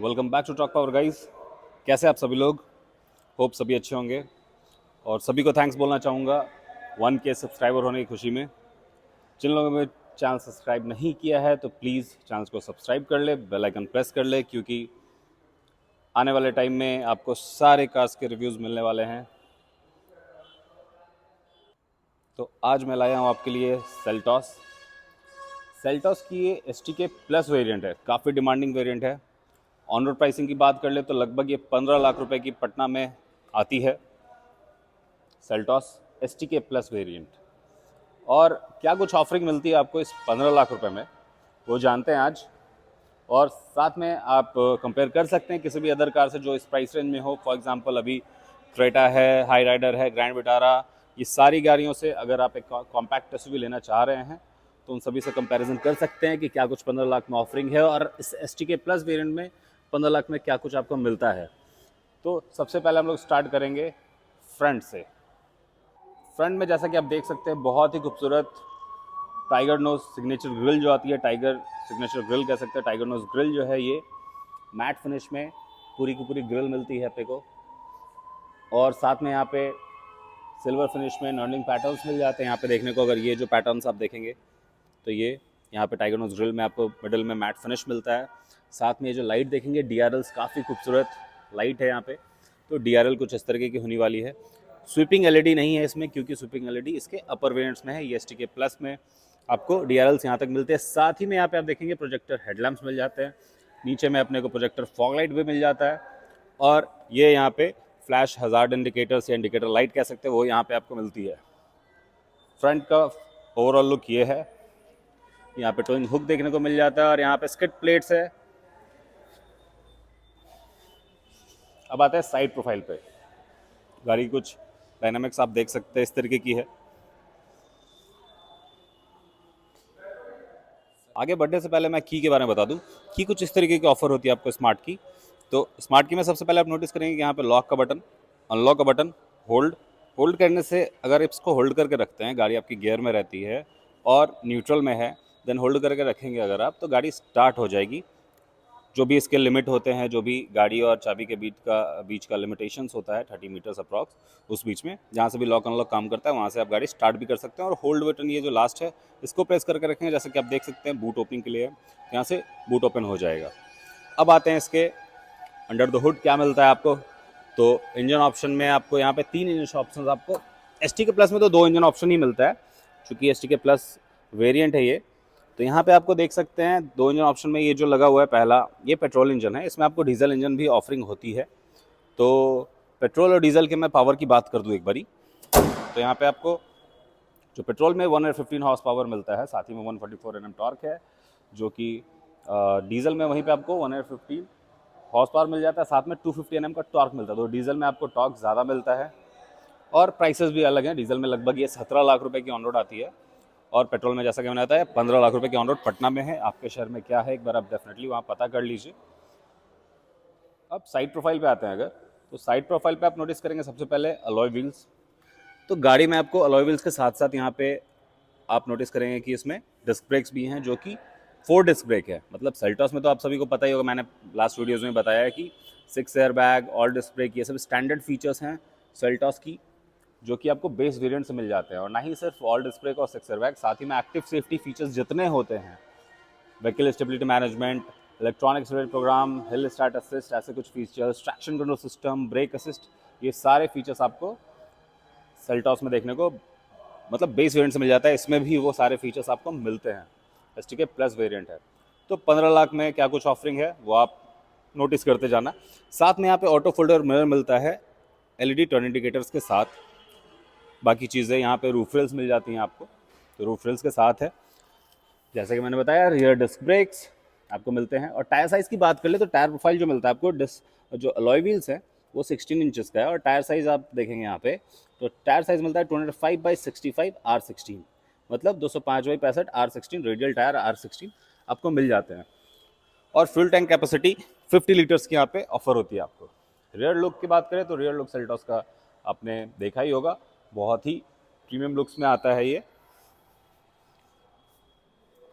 Welcome back to Talk Power guys. कैसे आप सभी लोग? होप सभी अच्छे होंगे। और सभी को थैंक्स बोलना चाहूँगा 1K सब्सक्राइबर होने की खुशी में। जिन लोगों ने चैनल सब्सक्राइब नहीं किया है तो प्लीज़ चैनल को सब्सक्राइब कर ले, बेल आइकन प्रेस कर ले, क्योंकि आने वाले टाइम में आपको सारे कार्स के रिव्यूज़ मिलने वाले हैं। तो आज मैं लाया हूँ आपके लिए सेल्टॉस। सेल्टॉस की ये STK प्लस वेरिएंट है, काफ़ी डिमांडिंग वेरिएंट है। ऑन रोड प्राइसिंग की बात कर ले तो लगभग ये 15 लाख रुपए की पटना में आती है सेल्टॉस STK प्लस वेरिएंट। और क्या कुछ ऑफरिंग मिलती है आपको इस 15 लाख रुपए में, वो जानते हैं आज। और साथ में आप कंपेयर कर सकते हैं किसी भी अदर कार से जो इस प्राइस रेंज में हो। फॉर एग्जांपल अभी क्रेटा है, हाई राइडर है, ग्रैंड विटारा, ये सारी गाड़ियों से अगर आप एक कॉम्पैक्ट SUV लेना चाह रहे हैं तो उन सभी से कंपैरिजन कर सकते हैं कि क्या कुछ 15 लाख में ऑफरिंग है और इस STK प्लस वेरिएंट में 15 लाख में क्या कुछ आपको मिलता है। तो सबसे पहले हम लोग स्टार्ट करेंगे फ्रंट से। फ्रंट में जैसा कि आप देख सकते हैं बहुत ही खूबसूरत टाइगर नोज सिग्नेचर ग्रिल जो आती है, टाइगर सिग्नेचर ग्रिल कह सकते हैं। टाइगर नोज ग्रिल जो है ये मैट फिनिश में पूरी की पूरी ग्रिल मिलती है अपने को। और साथ में यहाँ पे सिल्वर फिनिश में नर्निंग पैटर्न्स मिल जाते हैं यहाँ पे देखने को। अगर ये जो पैटर्न्स आप देखेंगे तो ये यहाँ पे टाइगर नोज ग्रिल में आपको मिडल में मैट फिनिश मिलता है। साथ में ये जो लाइट देखेंगे DRLs, काफ़ी खूबसूरत लाइट है यहाँ पे। तो DRL कुछ इस तरीके की होने वाली है। स्वीपिंग LED नहीं है इसमें, क्योंकि स्वीपिंग LED इसके अपर वेरिएंट्स में है। ये STK प्लस में आपको DRLs यहाँ तक मिलते हैं। साथ ही में यहाँ पे आप देखेंगे प्रोजेक्टर हेडलैम्प्स मिल जाते हैं। नीचे में अपने को प्रोजेक्टर फॉग लाइट भी मिल जाता है। और ये यहाँ पे फ्लैश हजार्ड इंडिकेटर्स या इंडिकेटर लाइट कह सकते हैं, वो यहाँ पे आपको मिलती है। फ्रंट का ओवरऑल लुक ये है। यहाँ पे टोइंग हुक देखने को मिल जाता है और यहाँ पे स्किड प्लेट्स है। अब आता है साइड प्रोफाइल पे। गाड़ी की कुछ डायनामिक्स आप देख सकते हैं इस तरीके की है। आगे बढ़ने से पहले मैं की के बारे में बता दूं कि कुछ इस तरीके की ऑफर होती है आपको स्मार्ट की। तो स्मार्ट की में सबसे पहले आप नोटिस करेंगे कि यहाँ पे लॉक का बटन, अनलॉक का बटन, होल्ड होल्ड करने से अगर इसको होल्ड करके रखते हैं, गाड़ी आपकी गियर में रहती है और न्यूट्रल में है, देन होल्ड करके रखेंगे अगर आप, तो गाड़ी स्टार्ट हो जाएगी। जो भी इसके लिमिट होते हैं, जो भी गाड़ी और चाबी के बीच का लिमिटेशंस होता है 30 मीटर्स अप्रॉक्स, उस बीच में जहाँ से भी लॉक अनलॉक काम करता है वहाँ से आप गाड़ी स्टार्ट भी कर सकते हैं। और होल्ड बटन ये जो लास्ट है इसको प्रेस करके रखेंगे, जैसे कि आप देख सकते हैं बूट ओपनिंग के लिए यहाँ से बूट ओपन हो जाएगा। अब आते हैं इसके अंडर द हुड क्या मिलता है आपको। तो इंजन ऑप्शन में आपको यहाँ पे 3 इंजन ऑप्शन आपको, STK प्लस में तो 2 इंजन ऑप्शन ही मिलता है क्योंकि STK प्लस वेरिएंट है ये। तो यहाँ पे आपको देख सकते हैं 2 इंजन ऑप्शन में ये जो लगा हुआ है, पहला ये पेट्रोल इंजन है, इसमें आपको डीजल इंजन भी ऑफरिंग होती है। तो पेट्रोल और डीजल के मैं पावर की बात कर दूँ एक बारी, तो यहाँ पे आपको जो पेट्रोल में 115 हॉर्स पावर मिलता है, साथ ही में 144 Nm टॉर्क है, जो कि डीजल में वहीं पे आपको 115 हॉर्स पावर मिल जाता है, साथ में 250 Nm का टॉर्क मिलता है। तो डीजल में आपको टॉर्क ज़्यादा मिलता है और प्राइसेस भी अलग हैं। डीजल में लगभग ये 17 लाख रुपए की ऑन रोड आती है और पेट्रोल में जैसा कि मैंने बताया 15 लाख रुपए की ऑन रोड पटना में है। आपके शहर में क्या है एक बार आप डेफिनेटली वहाँ पता कर लीजिए। अब साइड प्रोफाइल पे आते हैं अगर, तो साइड प्रोफाइल पे आप नोटिस करेंगे सबसे पहले अलॉय व्हील्स। तो गाड़ी में आपको अलॉय व्हील्स के साथ साथ यहाँ पे आप नोटिस करेंगे कि इसमें डिस्क ब्रेक्स भी हैं, जो कि 4 डिस्क ब्रेक है। मतलब सेल्टॉस में तो आप सभी को पता ही होगा, मैंने लास्ट वीडियोज़ में बताया है कि 6 air bag, all disc brake, ये सब स्टैंडर्ड फीचर्स हैं सेल्टॉस की, जो कि आपको बेस वेरिएंट से मिल जाते हैं। और ना ही सिर्फ ऑल डिस्क ब्रेक और 6 एयर बैग, साथ ही में एक्टिव सेफ्टी फीचर्स जितने होते हैं, vehicle stability management, electronic stability program, hill start assist, ऐसे कुछ features, traction control system, brake assist, ये सारे फीचर्स आपको सेल्टॉस में देखने को मतलब बेस वेरिएंट से मिल जाता है। इसमें भी वो सारे फीचर्स आपको मिलते हैं। STK प्लस वेरिएंट है। तो 15 लाख में क्या कुछ ऑफरिंग है वो आप नोटिस करते जाना। साथ में यहाँ पे ऑटो फोल्डर मिरर मिलता है LED टर्न इंडिकेटर्स के साथ। बाकी चीज़ें यहाँ पे रूफ रेल्स मिल जाती हैं आपको, तो रूफ रेल्स के साथ है। जैसे कि मैंने बताया रियर डिस्क ब्रेक्स आपको मिलते हैं। और टायर साइज़ की बात कर ले तो टायर प्रोफाइल जो मिलता है आपको, डिस्क जो अलॉय व्हील्स है वो 16 इंचेस का है। और टायर साइज़ आप देखेंगे यहाँ पे, तो टायर साइज़ मिलता है 25/65 R16, मतलब 205/65 R16 रेडियल टायर R16 आपको मिल जाते हैं। और फ्यूल टैंक कैपेसिटी 50 लीटर्स की यहाँ पे ऑफर होती है आपको। रियर लुक की बात करें तो रियर लुक सेल्टॉस का आपने देखा ही होगा, बहुत ही प्रीमियम लुक्स में आता है ये।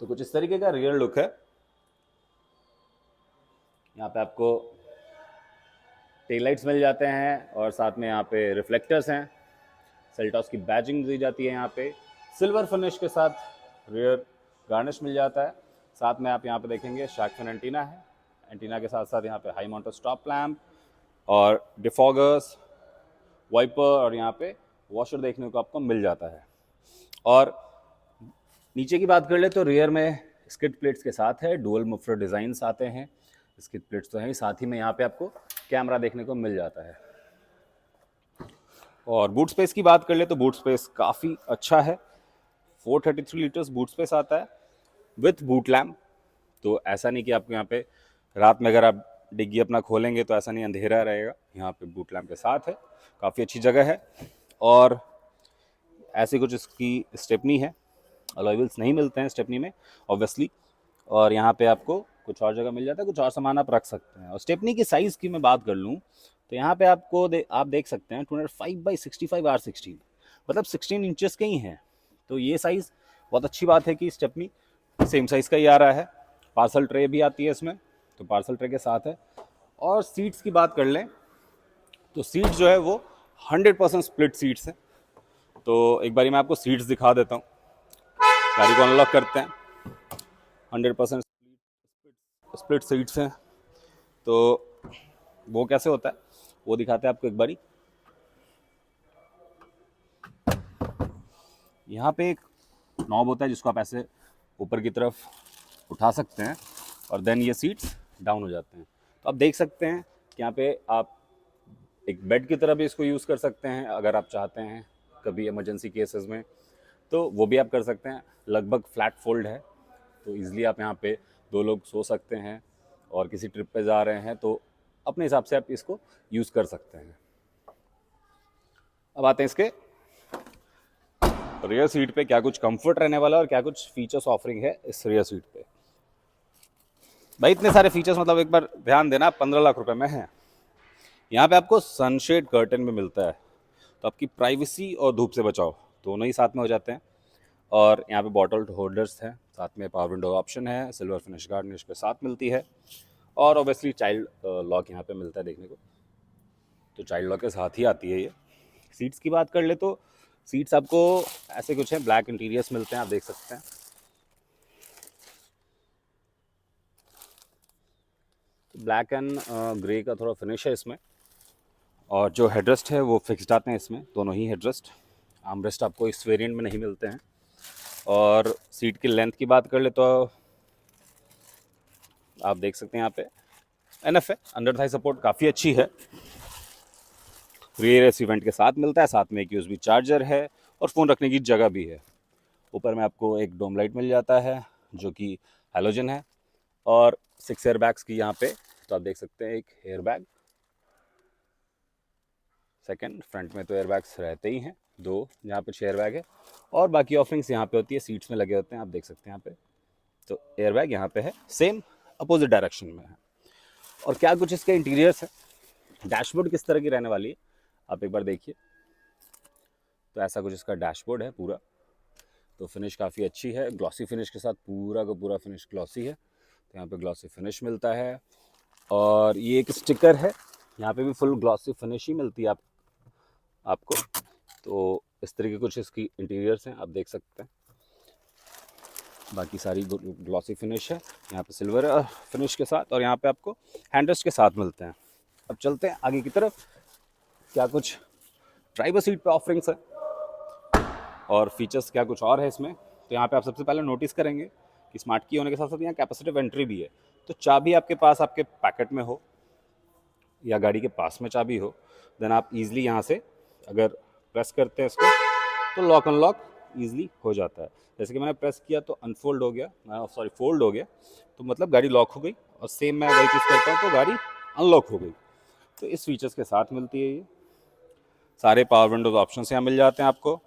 तो कुछ इस तरीके का रियर लुक है। यहाँ पे आपको टेल लाइट्स मिल जाते हैं और साथ में यहाँ पे रिफ्लेक्टर्स हैं। सेल्टॉस की बैजिंग दी जाती है यहाँ पे, सिल्वर फिनिश के साथ रियर गार्निश मिल जाता है। साथ में आप यहाँ पे देखेंगे शार्क फिन एंटीना है, एंटीना के साथ साथ यहाँ पे हाई माउंटेड स्टॉप लैम्प और डिफॉगर्स, वाइपर और यहाँ पे वॉशर देखने को आपको मिल जाता है। और नीचे की बात कर ले तो रियर में स्किड प्लेट्स के साथ है, डुअल मफलर डिज़ाइंस आते हैं, स्किड प्लेट्स तो हैं ही, साथ ही में यहाँ पे आपको कैमरा देखने को मिल जाता है। और बूट स्पेस की बात कर ले तो बूट स्पेस काफ़ी अच्छा है, 433 लीटर्स बूट स्पेस आता है विथ बूट लैम्प। तो ऐसा नहीं कि आपको यहाँ पे रात में अगर आप डिग्गी अपना खोलेंगे तो ऐसा नहीं अंधेरा रहेगा, यहाँ पे बूट लैम्प के साथ है, काफ़ी अच्छी जगह है। और ऐसे कुछ इसकी स्टेपनी है, अलॉय व्हील्स नहीं मिलते हैं स्टेपनी में ऑब्वियसली, और यहाँ पे आपको कुछ और जगह मिल जाता है, कुछ और सामान आप रख सकते हैं। और स्टेपनी की साइज़ की मैं बात कर लूँ तो यहाँ पे आपको आप देख सकते हैं 205/65 R16, मतलब 16 इंचेस के ही हैं। तो ये साइज़ बहुत अच्छी बात है कि स्टेपनी सेम साइज़ का ही आ रहा है। पार्सल ट्रे भी आती है इसमें, तो पार्सल ट्रे के साथ है। और सीट्स की बात कर लें तो सीट जो है वो 100% स्प्लिट सीट्स हैं। तो एक बारी मैं आपको सीट्स दिखा देता हूँ, गाड़ी को अनलॉक करते हैं, 100% स्प्लिट सीट्स हैं। तो वो कैसे होता है वो दिखाते हैं आपको एक बारी। यहाँ पे एक नॉब होता है जिसको आप ऐसे ऊपर की तरफ उठा सकते हैं और देन ये सीट्स डाउन हो जाते हैं। तो आप देख सकते हैं कि यहाँ पे आप एक बेड की तरह भी इसको यूज़ कर सकते हैं अगर आप चाहते हैं कभी इमरजेंसी केसेस में, तो वो भी आप कर सकते हैं। लगभग फ्लैट फोल्ड है तो ईज़िली आप यहाँ पे 2 लोग सो सकते हैं, और किसी ट्रिप पे जा रहे हैं तो अपने हिसाब से आप इसको यूज़ कर सकते हैं। अब आते हैं इसके रियर सीट पे, क्या कुछ कंफर्ट रहने वाला है और क्या कुछ फीचर्स ऑफरिंग है इस रियर सीट पे। भाई इतने सारे फीचर्स, मतलब एक बार ध्यान देना, 15 लाख रुपए में है। यहाँ पे आपको सनशेड कर्टन भी मिलता है, तो आपकी प्राइवेसी और धूप से बचाओ दोनों ही साथ में हो जाते हैं। और यहाँ पे बॉटल होल्डर्स हैं, साथ में पावर विंडो ऑप्शन है, सिल्वर फिनिश गार्निश के साथ मिलती है, और ऑब्वियसली चाइल्ड लॉक यहाँ पे मिलता है देखने को, तो चाइल्ड लॉक के साथ ही आती है ये। सीट्स की बात कर ले तो सीट्स आपको ऐसे कुछ हैं, ब्लैक इंटीरियर्स मिलते हैं, आप देख सकते हैं। ब्लैक एंड ग्रे का थोड़ा फिनिश है इसमें, और जो हेडरेस्ट है वो फिक्स्ड आते हैं इसमें, दोनों ही हेडरेस्ट। आर्मरेस्ट आपको इस वेरिएंट में नहीं मिलते हैं। और सीट की लेंथ की बात कर ले तो आप देख सकते हैं यहाँ पे एनएफ है, अंडर थाई सपोर्ट काफ़ी अच्छी है। रियर एसी वेंट के साथ मिलता है, साथ में एक यूएसबी चार्जर है और फ़ोन रखने की जगह भी है। ऊपर में आपको एक डोम लाइट मिल जाता है जो कि हैलोजन है, और 6 एयर बैग्स की यहाँ पे, तो आप देख सकते हैं एक एयर बैग, सेकंड फ्रंट में तो एयर बैग्स रहते ही हैं, 2 यहाँ पे 6 एयर बैग है, और बाकी ऑफरिंग्स यहाँ पे होती है, सीट्स में लगे होते हैं, आप देख सकते हैं यहाँ पे। तो एयर बैग यहाँ पे है, सेम अपोजिट डायरेक्शन में है। और क्या कुछ इसके इंटीरियर्स है, डैशबोर्ड किस तरह की रहने वाली है आप एक बार देखिए। तो ऐसा कुछ इसका डैशबोर्ड है पूरा, तो फिनिश काफ़ी अच्छी है, ग्लॉसी फिनिश के साथ, पूरा का पूरा फिनिश ग्लॉसी है, तो यहाँ पे ग्लॉसी फिनिश मिलता है। और ये एक स्टिकर है, यहाँ पे भी फुल ग्लॉसी फिनिश ही मिलती है आपको। तो इस तरह के कुछ इसकी इंटीरियर्स हैं, आप देख सकते हैं। बाकी सारी ग्लॉसी फिनिश है, यहाँ पे सिल्वर फिनिश के साथ, और यहाँ पे आपको हैंडरेस्ट के साथ मिलते हैं। अब चलते हैं आगे की तरफ, क्या कुछ ड्राइवर सीट पे ऑफरिंग्स है और फीचर्स क्या कुछ और है इसमें। तो यहाँ पे आप सबसे पहले नोटिस करेंगे कि स्मार्ट की होने के साथ साथ यहाँ कैपेसिटिव एंट्री भी है। तो चाबी आपके पास आपके पैकेट में हो या गाड़ी के पास में चाबी हो, देन आप इजीली यहाँ से अगर प्रेस करते हैं इसको तो लॉक अनलॉक ईजिली हो जाता है। जैसे कि मैंने प्रेस किया तो अनफोल्ड हो गया, सॉरी फोल्ड हो गया, तो मतलब गाड़ी लॉक हो गई, और सेम मैं वही चीज़ करता हूँ तो गाड़ी अनलॉक हो गई। तो इस फीचर्स के साथ मिलती है ये। सारे पावर विंडोज ऑप्शन यहाँ मिल जाते हैं आपको।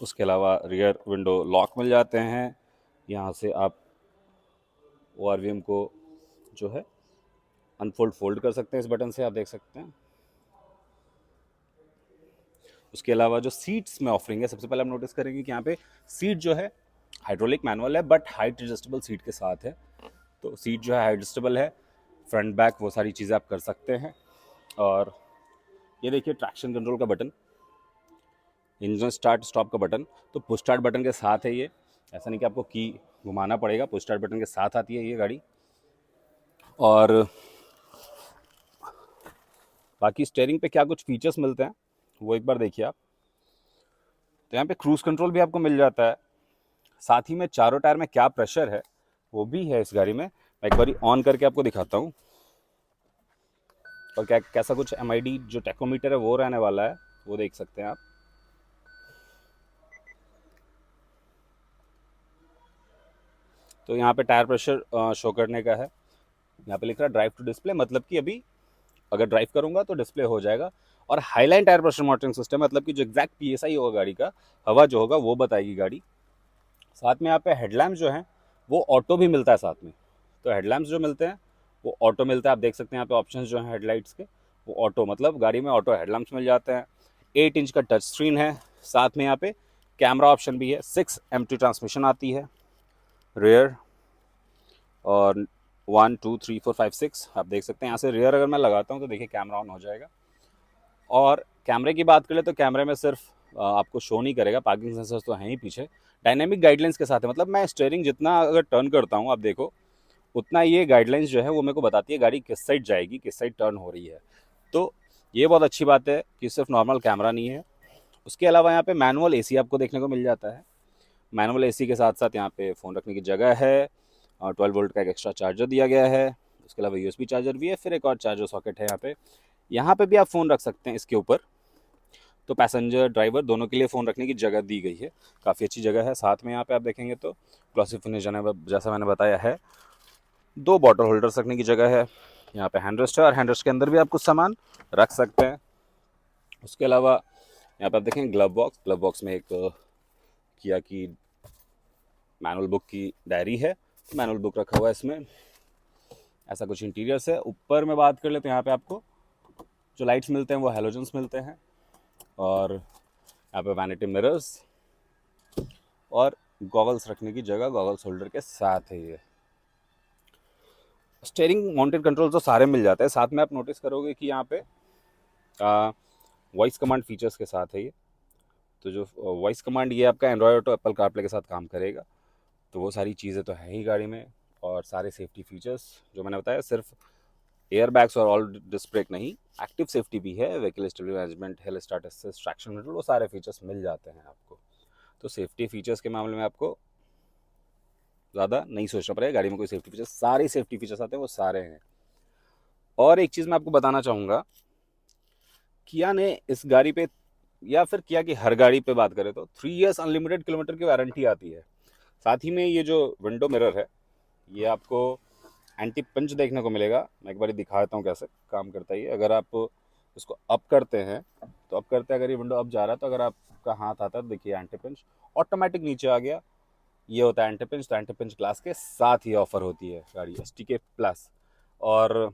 उसके अलावा रियर विंडो लॉक मिल जाते हैं, यहाँ से आप ORVM को जो है अनफोल्ड फोल्ड कर सकते हैं इस बटन से, आप देख सकते हैं। उसके अलावा जो सीट्स में ऑफरिंग है, सबसे पहले आप नोटिस करेंगे कि यहाँ पे सीट जो है हाइड्रोलिक मैनुअल है, बट हाइट एडजस्टेबल सीट के साथ है। तो सीट जो है एडजस्टेबल है, फ्रंट बैक वो सारी चीज़ें आप कर सकते हैं। और ये देखिए ट्रैक्शन कंट्रोल का बटन, इंजन स्टार्ट स्टॉप का बटन, तो पुश स्टार्ट बटन के साथ है ये, ऐसा नहीं कि आपको की घुमाना पड़ेगा, पुश स्टार्ट बटन के साथ आती है ये गाड़ी। और बाकी स्टेयरिंग पे क्या कुछ फीचर्स मिलते हैं वो एक बार देखिए आप। तो यहाँ पे क्रूज़ कंट्रोल भी आपको मिल जाता है, साथ ही में चारों टायर में क्या प्रेशर है वो भी है इस गाड़ी में। मैं एक बारी ऑन करके आपको दिखाता हूँ, और क्या कैसा कुछ MID जो टैकोमीटर है वो रहने वाला है, वो देख सकते हैं आप। तो यहाँ पे टायर प्रेशर शो करने का है, यहाँ पे लिख रहा है ड्राइव टू डिस्प्ले, मतलब कि अभी अगर ड्राइव करूंगा तो डिस्प्ले हो जाएगा। और highline tyre pressure monitoring system, मतलब कि जो एग्जैक्ट PSI होगा गाड़ी का, हवा जो होगा वो बताएगी गाड़ी। साथ में यहाँ पे हेडलैम्प जो हैं वो ऑटो भी मिलता है साथ में। तो हेडलैम्प्स जो मिलते हैं वो ऑटो मिलता है, आप देख सकते हैं यहाँ पे ऑप्शन जो हैं हेडलाइट्स के, वो ऑटो, मतलब गाड़ी में ऑटो हेडलैम्प्स मिल जाते हैं। 8 इंच का टच स्क्रीन है, साथ में यहाँ पे कैमरा ऑप्शन भी है, 6 MT ट्रांसमिशन आती है रेयर, और 1 2 3 4 5 6 आप देख सकते हैं। यहाँ से रेयर अगर मैं लगाता हूँ तो देखिए कैमरा ऑन हो जाएगा। और कैमरे की बात करें तो कैमरे में सिर्फ आपको शो नहीं करेगा, पार्किंग सेंसर्स तो हैं ही पीछे, डायनेमिक गाइडलाइंस के साथ है, मतलब मैं स्टीयरिंग जितना अगर टर्न करता हूँ आप देखो, उतना ये गाइडलाइंस जो है वो मेरे को बताती है गाड़ी किस साइड जाएगी, किस साइड टर्न हो रही है। तो ये बहुत अच्छी बात है कि सिर्फ नॉर्मल कैमरा नहीं है। उसके अलावा यहाँ पे मैनुअल AC आपको देखने को मिल जाता है। मैनुअल AC के साथ साथ यहाँ पे फ़ोन रखने की जगह है, और 12 वोल्ट का एक एक्स्ट्रा चार्जर दिया गया है। उसके अलावा USB चार्जर भी है, फिर एक और चार्जर सॉकेट है यहाँ पे। यहाँ पे भी आप फ़ोन रख सकते हैं इसके ऊपर, तो पैसेंजर ड्राइवर दोनों के लिए फ़ोन रखने की जगह दी गई है, काफ़ी अच्छी जगह है। साथ में यहाँ पे आप देखेंगे तो ग्लॉसी फिनिश जैसा मैंने बताया है, 2 बॉटल होल्डर्स रखने की जगह है। यहाँ पे हैंड रेस्ट है, और हैंड रेस्ट के अंदर भी आप कुछ सामान रख सकते हैं। उसके अलावा यहाँ पे आप देखेंगे ग्लव बॉक्स, ग्लव बॉक्स में एक किया की मैनुअल बुक की डायरी है, मैनुअल बुक रखा हुआ है इसमें। ऐसा कुछ इंटीरियर्स है। ऊपर में बात कर ले तो यहाँ पे आपको जो लाइट्स मिलते हैं वो हेलोजन्स मिलते हैं, और यहाँ पे वैनिटी मिरर्स और गॉगल्स रखने की जगह गॉगल्स होल्डर के साथ है ये। स्टेयरिंग माउंटेड कंट्रोल तो सारे मिल जाते हैं, साथ में आप नोटिस करोगे कि यहाँ पे वॉइस कमांड फीचर्स के साथ है ये। तो जो वॉइस कमांड ये आपका एंड्रॉयड ऑटो एप्पल कारप्ले के साथ काम करेगा, तो वो सारी चीज़ें तो है ही गाड़ी में। और सारे सेफ्टी फीचर्स जो मैंने बताया, सिर्फ एयर बैग्स और ऑल डिस्क ब्रेक नहीं, एक्टिव सेफ्टी भी है, व्हीकल स्टेबिलिटी मैनेजमेंट, हिल स्टार्ट असिस्ट, ट्रैक्शन कंट्रोल, वो सारे फीचर्स मिल जाते हैं आपको। तो सेफ्टी फीचर्स के मामले में आपको ज़्यादा नहीं सोचना पड़ेगा, गाड़ी में कोई सेफ्टी फीचर्स, सारे सेफ्टी फीचर्स आते हैं वो सारे हैं। और एक चीज़ मैं आपको बताना चाहूँगा, किया ने इस गाड़ी पे, या फिर किया की हर गाड़ी पे बात करें तो 3 इयर्स अनलिमिटेड किलोमीटर की वारंटी आती है। साथ ही में ये जो विंडो मिरर है ये आपको एंटी पंच देखने को मिलेगा। मैं एक बार दिखाता हूँ कैसे काम करता है ये। अगर आप इसको अप करते हैं तो अप करते हैं, अगर ये विंडो अप जा रहा है तो अगर आपका हाथ आता है, देखिए एंटी पंच ऑटोमेटिक नीचे आ गया, ये होता है एंटी पंच। तो एंटी पंच ग्लास के साथ ही ऑफर होती है गाड़ी STK प्लस। और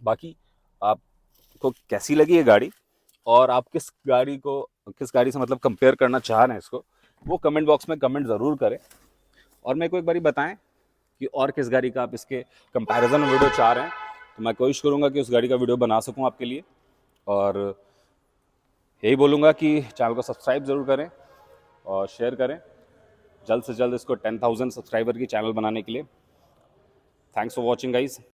बाकी आपको कैसी लगी ये गाड़ी, और आप किस गाड़ी से मतलब कंपेयर करना चाह रहे हैं इसको, वो कमेंट बॉक्स में कमेंट ज़रूर करें। और मेरे को एक बारी बताएं कि और किस गाड़ी का आप इसके कंपैरिजन में वीडियो चाह रहे हैं, तो मैं कोशिश करूंगा कि उस गाड़ी का वीडियो बना सकूं आपके लिए। और यही बोलूँगा कि चैनल को सब्सक्राइब ज़रूर करें और शेयर करें, जल्द से जल्द इसको 10,000 सब्सक्राइबर की चैनल बनाने के लिए। Thanks for watching guys.